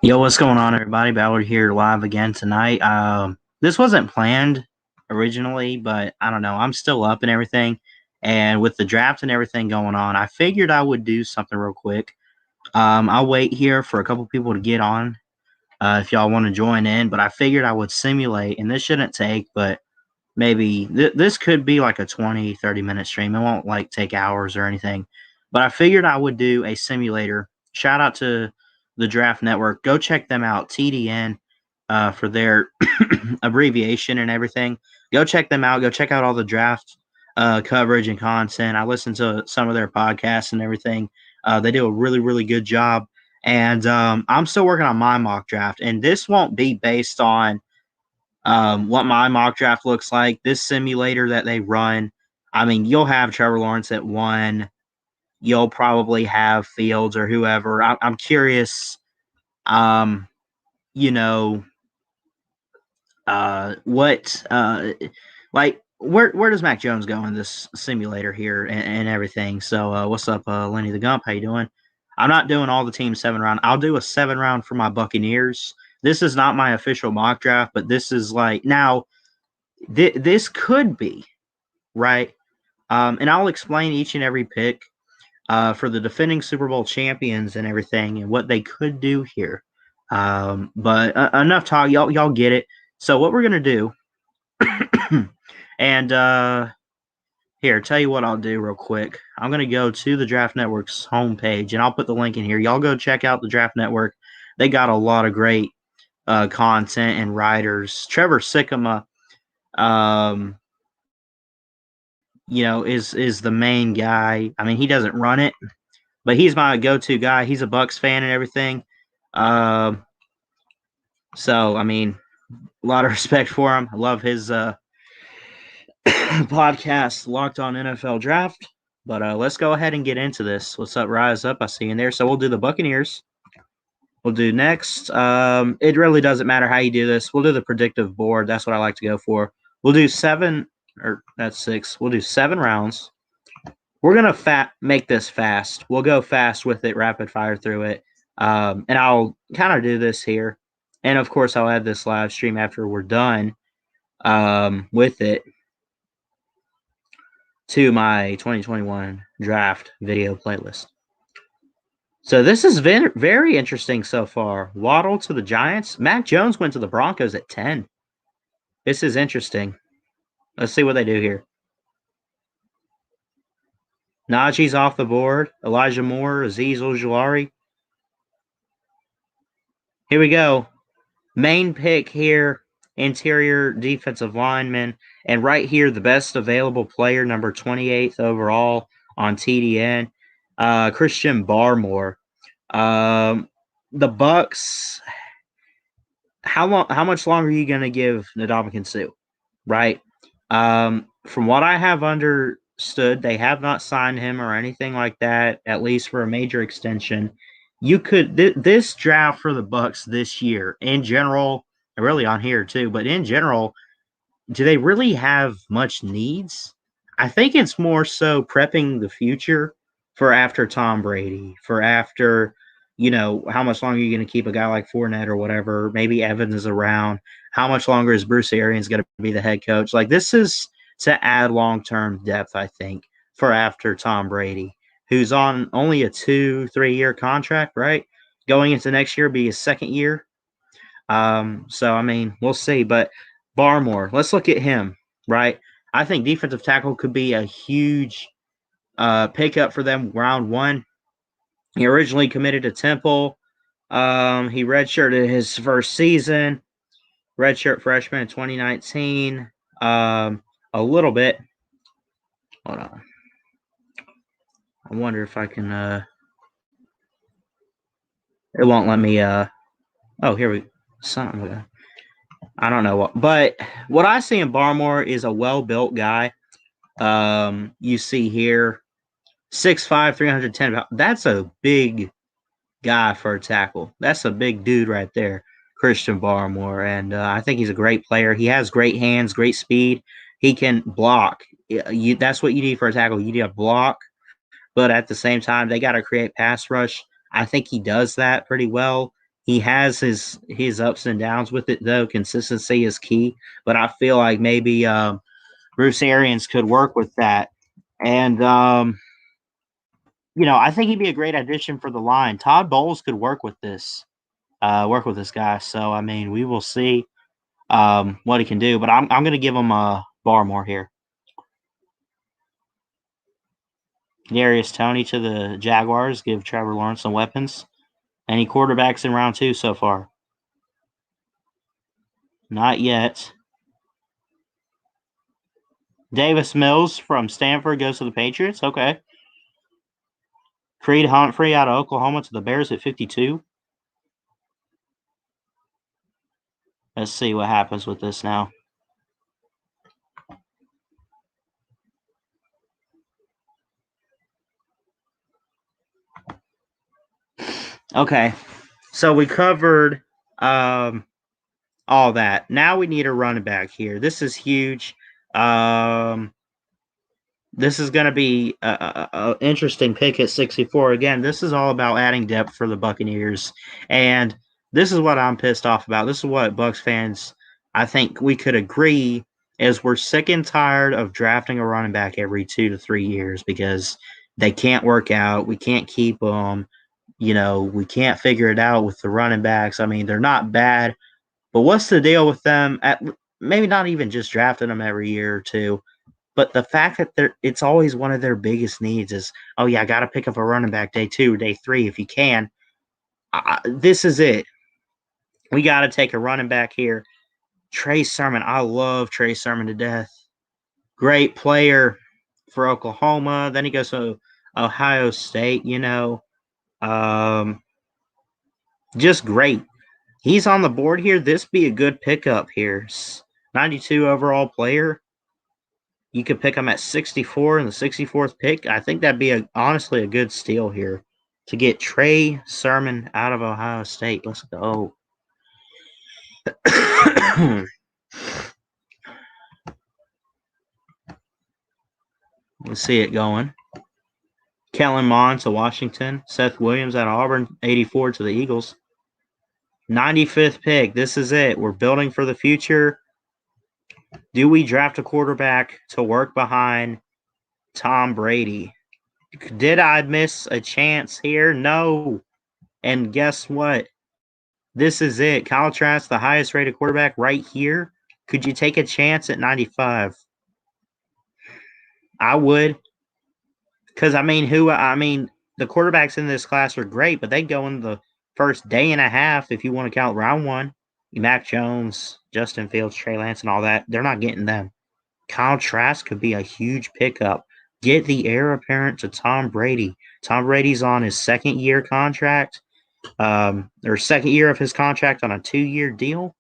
Yo, what's going on, everybody? Ballard here live again tonight. This wasn't planned originally, but I don't know. I'm still up and everything. And with the draft and everything going on, I figured I would do something real quick. I'll wait here for a couple people to get on if y'all want to join in, but I figured I would simulate, and this shouldn't take, but maybe this could be like a 20, 30-minute stream. It won't like take hours or anything, but I figured I would do a simulator. Shout out to the Draft Network. Go check them out, TDN, for their abbreviation and everything. Go check them out. Go check out all the draft coverage and content. I listen to some of their podcasts and everything. They do a really, really good job. And I'm still working on my mock draft, and this won't be based on what my mock draft looks like. This simulator that they run, I mean, you'll have Trevor Lawrence at 1. You'll probably have Fields or whoever. I'm curious, you know, what, like, where does Mac Jones go in this simulator here and everything? So, what's up, Lenny the Gump? How you doing? I'm not doing all the team 7 round. I'll do a 7 round for my Buccaneers. This is not my official mock draft, but this is like now. This could be right, and I'll explain each and every pick for the defending Super Bowl champions and everything, and what they could do here. But enough talk, y'all get it. So what we're gonna do, and here, tell you what I'll do real quick. I'm gonna go to the Draft Network's homepage, and I'll put the link in here. Y'all go check out the Draft Network. They got a lot of great content and writers. Trevor Sikkema, is the main guy. I mean, he doesn't run it, but he's my go-to guy. He's a Bucs fan and everything. So I mean, a lot of respect for him. I love his podcast, Locked On NFL Draft. But let's go ahead and get into this. What's up, Rise Up? I see you in there. So we'll do the Buccaneers. We'll do next. It really doesn't matter how you do this. We'll do the predictive board. That's what I like to go for. We'll do 7, or that's 6. We'll do 7 rounds. We're going to make this fast. We'll go fast with it, rapid fire through it. And I'll kind of do this here. And, of course, I'll add this live stream after we're done with it to my 2021 draft video playlist. So this has been very interesting so far. Waddle to the Giants. Mac Jones went to the Broncos at 10. This is interesting. Let's see what they do here. Najee's off the board. Elijah Moore, Azeez Ojulari. Here we go. Main pick here, interior defensive lineman. And right here, the best available player, number 28th overall on TDN, Christian Barmore. The Bucs, how much longer are you going to give Ndamukong Suh, right? From what I have understood, they have not signed him or anything like that, at least for a major extension. You could this draft for the Bucs this year in general, really on here too, but in general, do they really have much needs? I think it's more so prepping the future for after Tom Brady, for after, how much longer are you going to keep a guy like Fournette or whatever? Maybe Evans is around. How much longer is Bruce Arians going to be the head coach? Like, this is to add long-term depth, I think, for after Tom Brady, who's on only a 2-3 year contract, right? Going into next year, be his second year. So, I mean, we'll see. But Barmore, let's look at him, right? I think defensive tackle could be a huge pickup for them round 1. He originally committed to Temple. He redshirted his first season. Redshirt freshman in 2019. A little bit. Hold on. I wonder if I can. It won't let me. Oh, here we. Something. I don't know what, but what I see in Barmore is a well-built guy. You see here, 6'5", 310 pounds. That's a big guy for a tackle. That's a big dude right there, Christian Barmore, and I think he's a great player. He has great hands, great speed. He can block. That's what you need for a tackle. You need a block, but at the same time, they got to create pass rush. I think he does that pretty well. He has his ups and downs with it, though. Consistency is key, but I feel like maybe Bruce Arians could work with that. And I think he'd be a great addition for the line. Todd Bowles could work with this guy. So I mean, we will see what he can do. But I'm going to give him a Barmore here. Darius Toney to the Jaguars. Give Trevor Lawrence some weapons. Any quarterbacks in round 2 so far? Not yet. Davis Mills from Stanford goes to the Patriots. Okay. Creed Humphrey out of Oklahoma to the Bears at 52. Let's see what happens with this now. Okay. So we covered all that. Now we need a running back here. This is huge. This is going to be a interesting pick at 64. Again, this is all about adding depth for the Buccaneers, and this is what I'm pissed off about. This is what Bucs fans, I think we could agree, is we're sick and tired of drafting a running back every 2 to 3 years because they can't work out. We can't keep them. We can't figure it out with the running backs. I mean, they're not bad, but what's the deal with them? Maybe not even just drafting them every year or two. But the fact that it's always one of their biggest needs is, oh yeah, I got to pick up a running back day 2, day 3 if you can. This is it. We got to take a running back here. Trey Sermon, I love Trey Sermon to death. Great player for Oklahoma. Then he goes to Ohio State. Just great. He's on the board here. This be a good pickup here. 92 overall player. You could pick him at 64 in the 64th pick. I think that'd be honestly a good steal here to get Trey Sermon out of Ohio State. Let's go. Let's see it going. Kellen Mond to Washington. Seth Williams out of Auburn. 84 to the Eagles. 95th pick. This is it. We're building for the future. Do we draft a quarterback to work behind Tom Brady? Did I miss a chance here? No. And guess what? This is it. Kyle Trask, the highest rated quarterback right here. Could you take a chance at 95? I would. Because, the quarterbacks in this class are great, but they go in the first day and a half if you want to count round 1. Mac Jones, Justin Fields, Trey Lance, and all that. They're not getting them. Kyle Trask could be a huge pickup. Get the heir apparent to Tom Brady. Tom Brady's on his second year contract, or second year of his contract on a 2-year deal.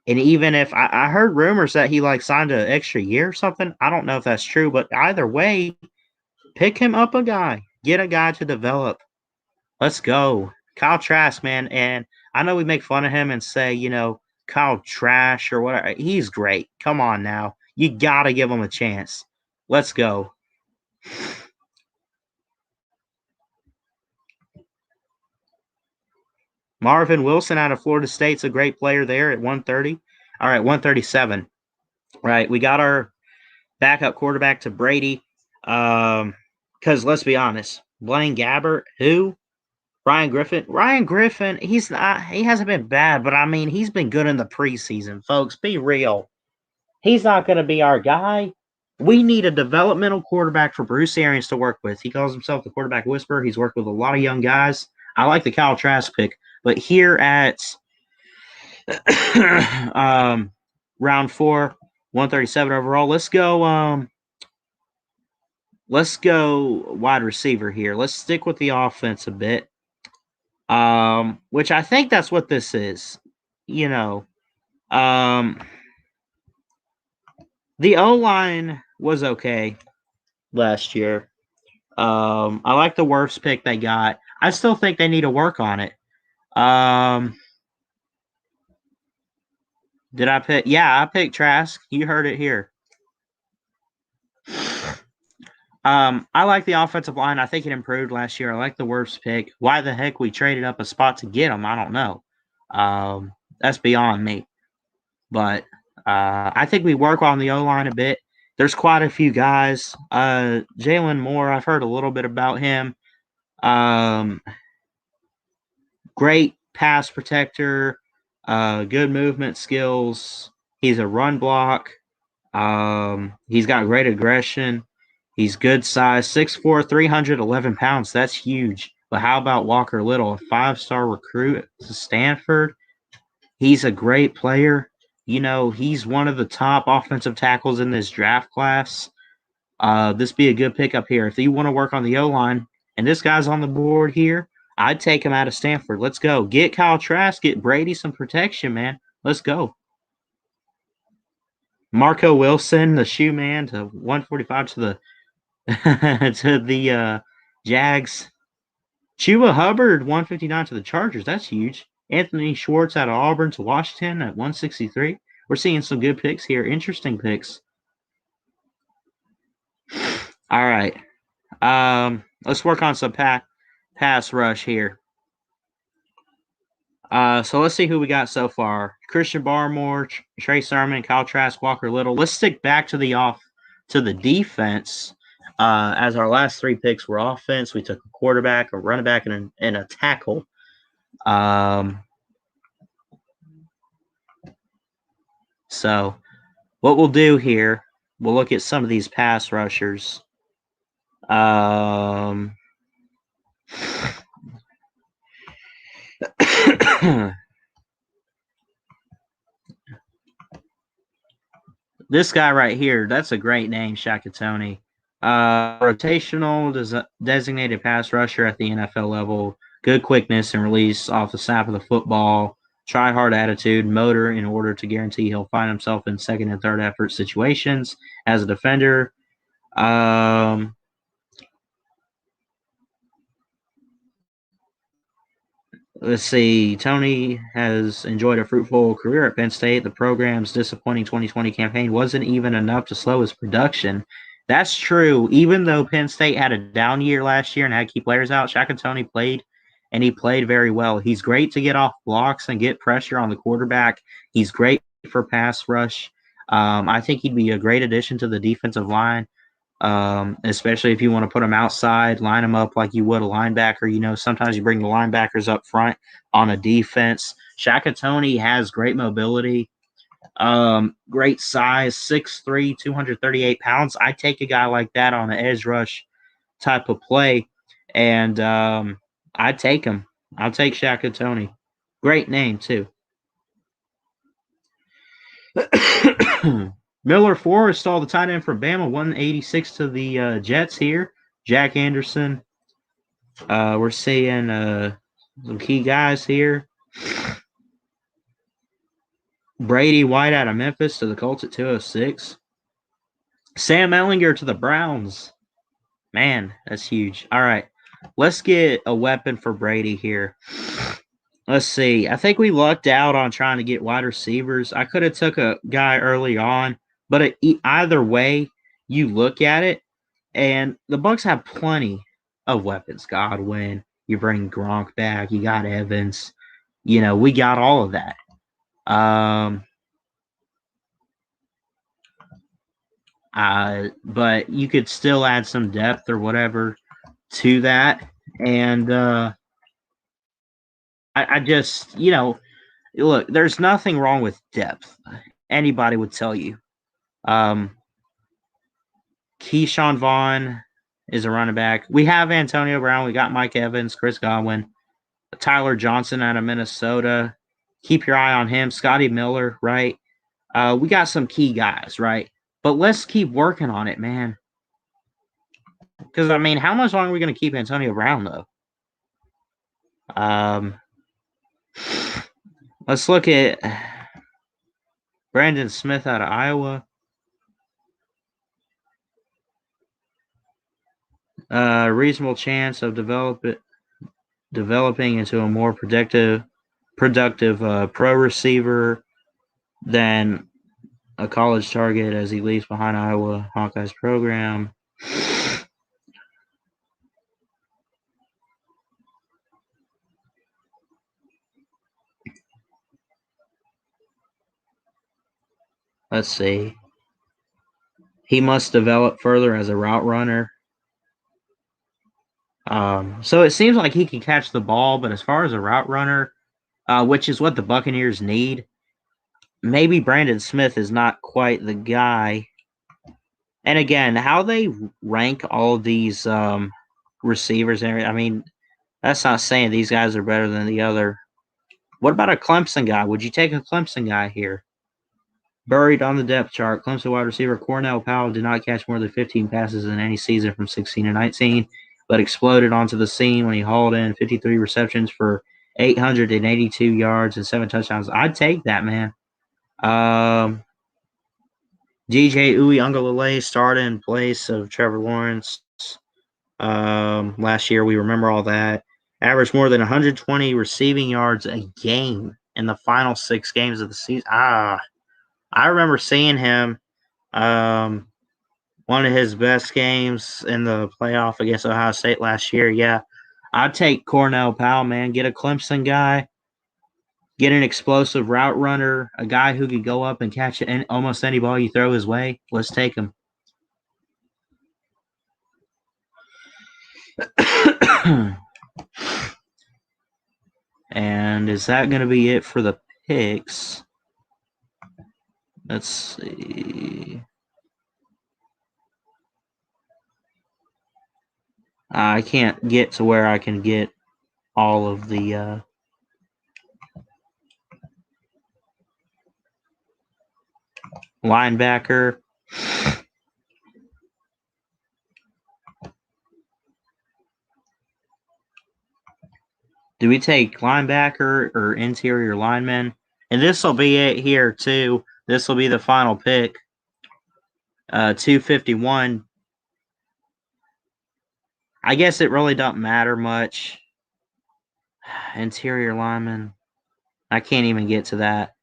And even if I heard rumors that he signed an extra year or something, I don't know if that's true, but either way, pick him up a guy. Get a guy to develop. Let's go. Kyle Trask, man. And I know we make fun of him and say, Kyle Trash or whatever. He's great. Come on now. You got to give him a chance. Let's go. Marvin Wilson out of Florida State's a great player there at 130. All right, 137. Right, we got our backup quarterback to Brady. Because let's be honest, Blaine Gabbert, who? Ryan Griffin, he hasn't been bad, but he's been good in the preseason, folks. Be real. He's not going to be our guy. We need a developmental quarterback for Bruce Arians to work with. He calls himself the quarterback whisperer. He's worked with a lot of young guys. I like the Kyle Trask pick, but here at round 4, 137 overall, let's go wide receiver here. Let's stick with the offense a bit. Which I think that's what this is. The O-line was okay last year. I like the worst pick they got. I still think they need to work on it. Did I pick? Yeah, I picked Trask. You heard it here. I like the offensive line. I think it improved last year. I like the worst pick. Why the heck we traded up a spot to get him, I don't know. That's beyond me. But I think we work on the O line a bit. There's quite a few guys. Jalen Moore, I've heard a little bit about him. Great pass protector, good movement skills. He's a run block. He's got great aggression. He's good size, 6'4", 311 pounds. That's huge. But how about Walker Little, a 5-star recruit to Stanford? He's a great player. You know, he's one of the top offensive tackles in this draft class. This be a good pickup here. If you want to work on the O-line, and this guy's on the board here, I'd take him out of Stanford. Let's go. Get Kyle Trask, get Brady some protection, man. Let's go. Marco Wilson, the shoe man, to 145 to the to the Jags. Chuba Hubbard, 159 to the Chargers. That's huge. Anthony Schwartz out of Auburn to Washington at 163. We're seeing some good picks here. Interesting picks. All right. Let's work on some pass rush here. So let's see who we got so far. Christian Barmore, Trey Sermon, Kyle Trask, Walker Little. Let's stick back to the defense. As our last 3 picks were offense, we took a quarterback, a running back, and a tackle. So what we'll do here, we'll look at some of these pass rushers. This guy right here, that's a great name, Shakatoni. Rotational designated pass rusher at the NFL level. Good quickness and release off the snap of the football. Try hard attitude, motor in order to guarantee he'll find himself in second and third effort situations as a defender. Let's see. Tony has enjoyed a fruitful career at Penn State. The program's disappointing 2020 campaign wasn't even enough to slow his production. That's true. Even though Penn State had a down year last year and had key players out, Shaq and Tony played, and he played very well. He's great to get off blocks and get pressure on the quarterback. He's great for pass rush. I think he'd be a great addition to the defensive line. Especially if you want to put them outside, line them up like you would a linebacker. You know, sometimes you bring the linebackers up front on a defense. Shakatoni has great mobility, great size, 6'3", 238 pounds. I take a guy like that on an edge rush type of play, and I'd take him. I'll take Shakatoni. Great name, too. Miller Forrestall, the tight end from Bama, 186 to the Jets here. Jack Anderson. We're seeing some key guys here. Brady White out of Memphis to the Colts at 206. Sam Ehlinger to the Browns. Man, that's huge. All right, let's get a weapon for Brady here. Let's see. I think we lucked out on trying to get wide receivers. I could have took a guy early on. But either way, you look at it, and the Bucs have plenty of weapons. Godwin, you bring Gronk back, you got Evans. You know, we got all of that. But you could still add some depth or whatever to that. And I just, you know, look, there's nothing wrong with depth. Anybody would tell you. Keyshawn Vaughn is a running back. We have Antonio Brown. We got Mike Evans, Chris Godwin, Tyler Johnson out of Minnesota. Keep your eye on him. Scotty Miller, right? We got some key guys, right? But let's keep working on it, man. Because, I mean, how much longer are we going to keep Antonio Brown, though? Let's look at Brandon Smith out of Iowa. Reasonable chance of developing into a more productive pro receiver than a college target as he leaves behind Iowa Hawkeyes program. Let's see. He must develop further as a route runner. So it seems like he can catch the ball, but as far as a route runner, which is what the Buccaneers need, maybe Brandon Smith is not quite the guy. And again, how they rank all of these receivers, I mean, that's not saying these guys are better than the other. What about a Clemson guy? Would you take a Clemson guy here? Buried on the depth chart, Clemson wide receiver Cornell Powell did not catch more than 15 passes in any season from 16 to 19, but exploded onto the scene when he hauled in 53 receptions for 882 yards and 7 touchdowns. I'd take that, man. DJ Uiagalelei started in place of Trevor Lawrence last year. We remember all that. Averaged more than 120 receiving yards a game in the final 6 games of the season. I remember seeing him one of his best games in the playoff against Ohio State last year. Yeah, I'd take Cornell Powell, man. Get a Clemson guy. Get an explosive route runner, a guy who could go up and catch almost any ball you throw his way. Let's take him. And is that going to be it for the picks? Let's see. I can't get to where I can get all of the linebacker. Do we take linebacker or interior lineman? And this will be it here, too. This will be the final pick. 251. I guess it really doesn't matter much. Interior lineman. I can't even get to that.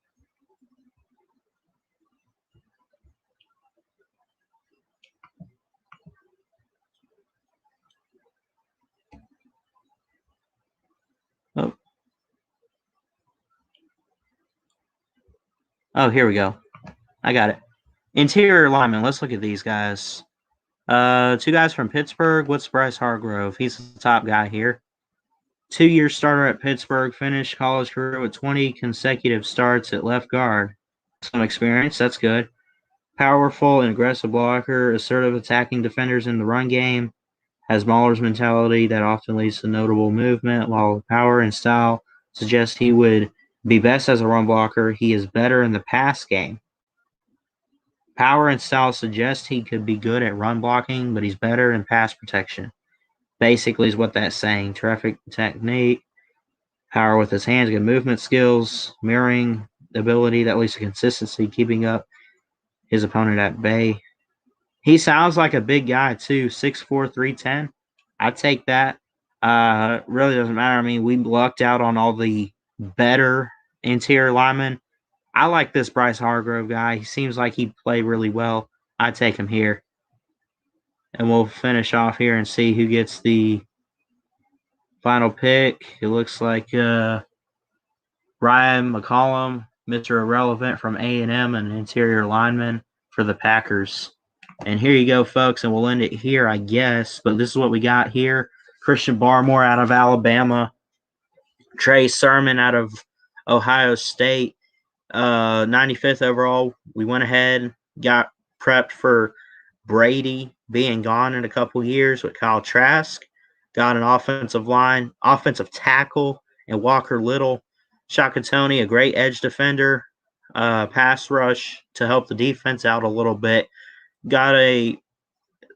Oh, here we go. I got it. Interior lineman. Let's look at these guys. 2 guys from Pittsburgh. What's Bryce Hargrove? He's the top guy here. 2-year starter at Pittsburgh. Finished college career with 20 consecutive starts at left guard. Some experience. That's good. Powerful and aggressive blocker. Assertive attacking defenders in the run game. Has Mahler's mentality that often leads to notable movement, while power and style suggest he would be best as a run blocker. He is better in the pass game. Power and style suggest he could be good at run blocking, but he's better in pass protection. Basically is what that's saying. Terrific technique, power with his hands, good movement skills, mirroring ability that leads to consistency, keeping up his opponent at bay. He sounds like a big guy too, 6'4", 310. I'd take that. Really doesn't matter. I mean, we lucked out on all the better interior linemen. I like this Bryce Hargrove guy. He seems like he played really well. I'd take him here. And we'll finish off here and see who gets the final pick. It looks like Ryan McCollum, Mr. Irrelevant from A&M, an interior lineman for the Packers. And here you go, folks, and we'll end it here, I guess. But this is what we got here. Christian Barmore out of Alabama. Trey Sermon out of Ohio State. 95th overall. We went ahead, got prepped for Brady being gone in a couple years with Kyle Trask. Got an offensive tackle, and Walker Little. Shakatoni, a great edge defender. Pass rush to help the defense out a little bit. Got a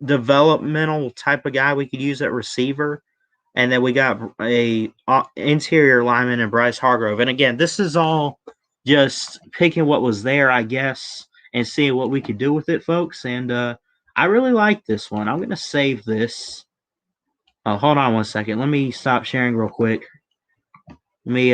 developmental type of guy we could use at receiver. And then we got a interior lineman in Bryce Hargrove. And again, this is all just picking what was there, I guess, and seeing what we could do with it, folks. And I really like this one. I'm going to save this. Hold on one second. Let me stop sharing real quick. Let me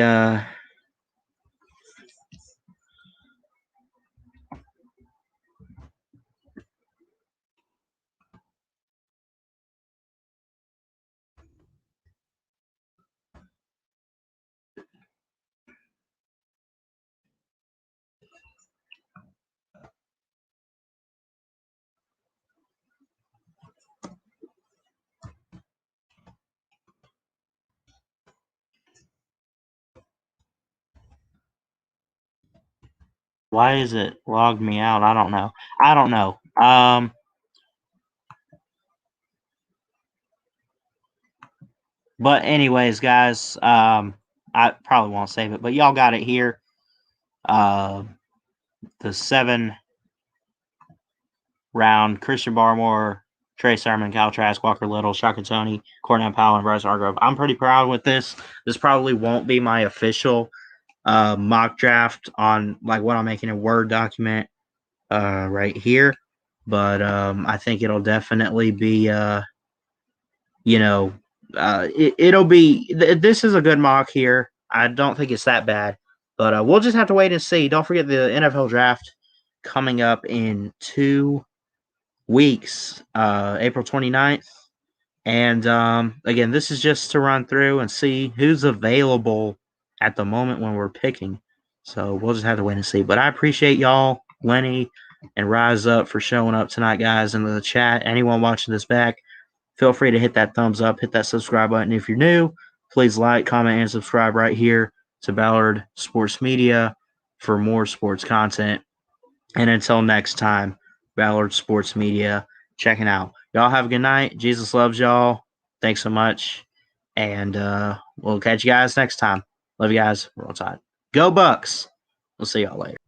Why is it logged me out? I don't know. I don't know. But anyways, guys, I probably won't save it, but y'all got it here. The 7-round Christian Barmore, Trey Sermon, Kyle Trask, Walker Little, Shaka Tony, Cornell Powell, and Bryce Hargrove. I'm pretty proud with this. This probably won't be my official mock draft on like what I'm making a Word document right here, but I think it'll definitely be it'll be. This is a good mock here. I don't think it's that bad, but we'll just have to wait and see. Don't forget the NFL draft coming up in 2 weeks, April 29th. And again, this is just to run through and see who's available at the moment when we're picking. So we'll just have to wait and see. But I appreciate y'all, Lenny and Rise Up, for showing up tonight, guys, in the chat. Anyone watching this back, feel free to hit that thumbs up, hit that subscribe button. If you're new, please like, comment, and subscribe right here to Ballard Sports Media for more sports content. And until next time, Ballard Sports Media checking out. Y'all have a good night. Jesus loves y'all. Thanks so much. And we'll catch you guys next time. Love you guys. Roll Tide. Go Bucks. We'll see y'all later.